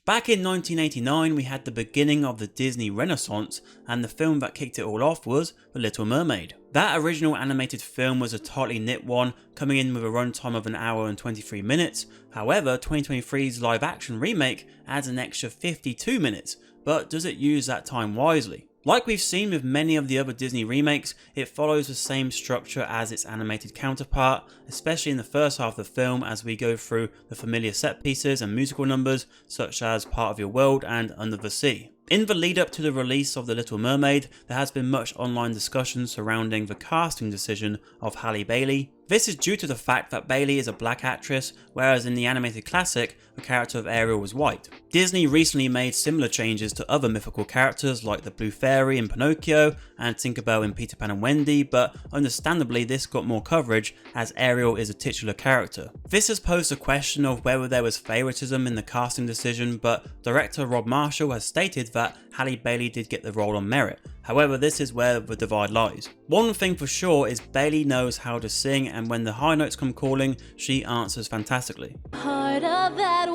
Back in 1989 we had the beginning of the Disney Renaissance, and the film that kicked it all off was The Little Mermaid. That original animated film was a tightly knit one, coming in with a runtime of 1 hour and 23 minutes. However, 2023's live action remake adds an extra 52 minutes, but does it use that time wisely? Like we've seen with many of the other Disney remakes, it follows the same structure as its animated counterpart, especially in the first half of the film as we go through the familiar set pieces and musical numbers such as Part of Your World and Under the Sea. In the lead up to the release of The Little Mermaid, there has been much online discussion surrounding the casting decision of Halle Bailey. This is due to the fact that Bailey is a black actress, whereas in the animated classic, the character of Ariel was white. Disney recently made similar changes to other mythical characters like the Blue Fairy in Pinocchio and Tinkerbell in Peter Pan and Wendy, but understandably this got more coverage as Ariel is a titular character. This has posed a question of whether there was favoritism in the casting decision, but director Rob Marshall has stated that Halle Bailey did get the role on merit. However, this is where the divide lies. One thing for sure is Bailey knows how to sing, and when the high notes come calling, she answers fantastically. Part of that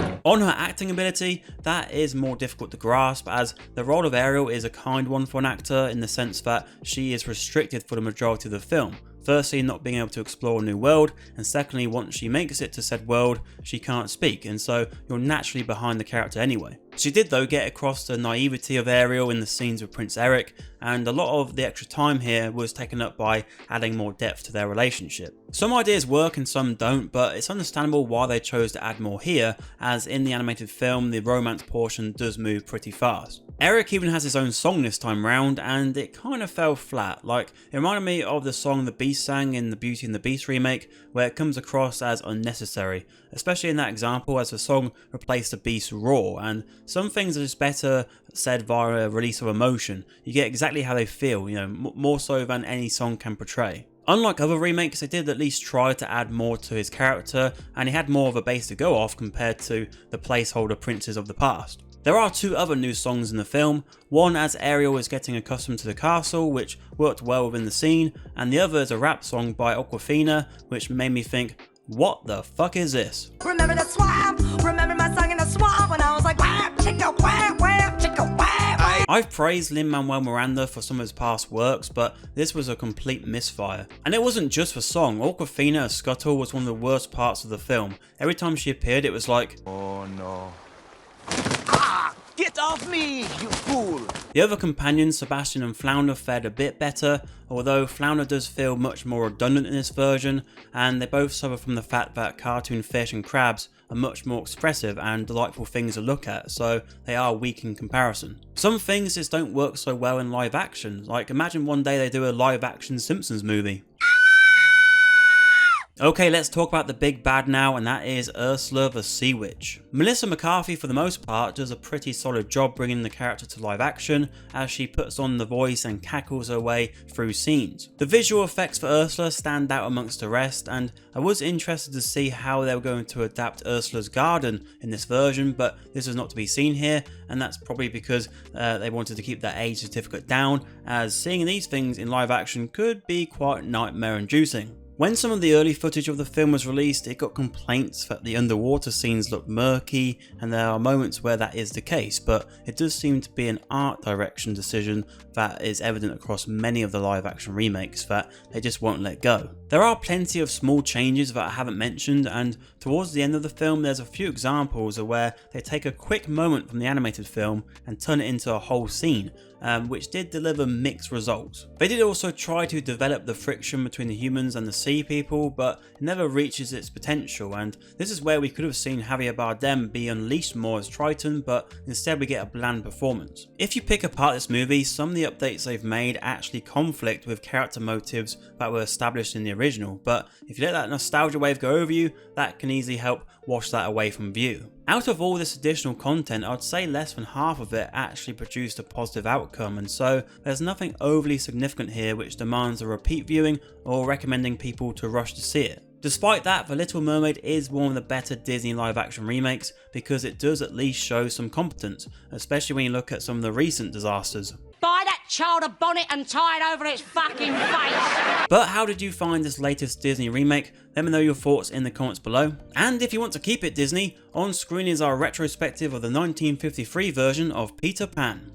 world. On her acting ability, that is more difficult to grasp, as the role of Ariel is a kind one for an actor in the sense that she is restricted for the majority of the film. Firstly, not being able to explore a new world, and secondly, once she makes it to said world, she can't speak, and so you're naturally behind the character anyway. She did though get across the naivety of Ariel in the scenes with Prince Eric, and a lot of the extra time here was taken up by adding more depth to their relationship. Some ideas work and some don't, but it's understandable why they chose to add more here, as in the animated film the romance portion does move pretty fast. Eric even has his own song this time round, and it kind of fell flat. Like, it reminded me of the song the Beast sang in the Beauty and the Beast remake, where it comes across as unnecessary, especially in that example as the song replaced the Beast's roar, and some things are just better said via a release of emotion. You get exactly how they feel, more so than any song can portray. Unlike other remakes, they did at least try to add more to his character, and he had more of a base to go off compared to the placeholder princes of the past. There are two other new songs in the film, one as Ariel is getting accustomed to the castle, which worked well within the scene, and the other is a rap song by Awkwafina, which made me think, what the fuck is this? Remember the swamp? Remember my song in the swamp when I was like, wham, chicka, wham, wham, chicka, wham. I've praised Lin-Manuel Miranda for some of his past works, but this was a complete misfire. And it wasn't just the song. Awkwafina as Scuttle was one of the worst parts of the film. Every time she appeared, it was like, oh no. Get off me, you fool! The other companions, Sebastian and Flounder, fared a bit better, although Flounder does feel much more redundant in this version, and they both suffer from the fact that cartoon fish and crabs are much more expressive and delightful things to look at, so they are weak in comparison. Some things just don't work so well in live action, like imagine one day they do a live action Simpsons movie. Okay, let's talk about the big bad now, and that is Ursula the Sea Witch. Melissa McCarthy, for the most part, does a pretty solid job bringing the character to live action, as she puts on the voice and cackles her way through scenes. The visual effects for Ursula stand out amongst the rest, and I was interested to see how they were going to adapt Ursula's garden in this version, but this is not to be seen here, and that's probably because they wanted to keep that age certificate down, as seeing these things in live action could be quite nightmare inducing. When some of the early footage of the film was released, it got complaints that the underwater scenes looked murky, and there are moments where that is the case, but it does seem to be an art direction decision that is evident across many of the live action remakes that they just won't let go. There are plenty of small changes that I haven't mentioned, and towards the end of the film there's a few examples of where they take a quick moment from the animated film and turn it into a whole scene, which did deliver mixed results. They did also try to develop the friction between the humans and the sea people, but it never reaches its potential, and this is where we could have seen Javier Bardem be unleashed more as Triton, but instead we get a bland performance. If you pick apart this movie, some of the updates they've made actually conflict with character motives that were established in the original, but if you let that nostalgia wave go over you, that can easily help wash that away from view. Out of all this additional content, I'd say less than half of it actually produced a positive outcome, and so there's nothing overly significant here which demands a repeat viewing or recommending people to rush to see it. Despite that, The Little Mermaid is one of the better Disney live action remakes because it does at least show some competence, especially when you look at some of the recent disasters. Buy that child a bonnet and tie it over its fucking face. But how did you find this latest Disney remake? Let me know your thoughts in the comments below. And if you want to keep it Disney, on screen is our retrospective of the 1953 version of Peter Pan.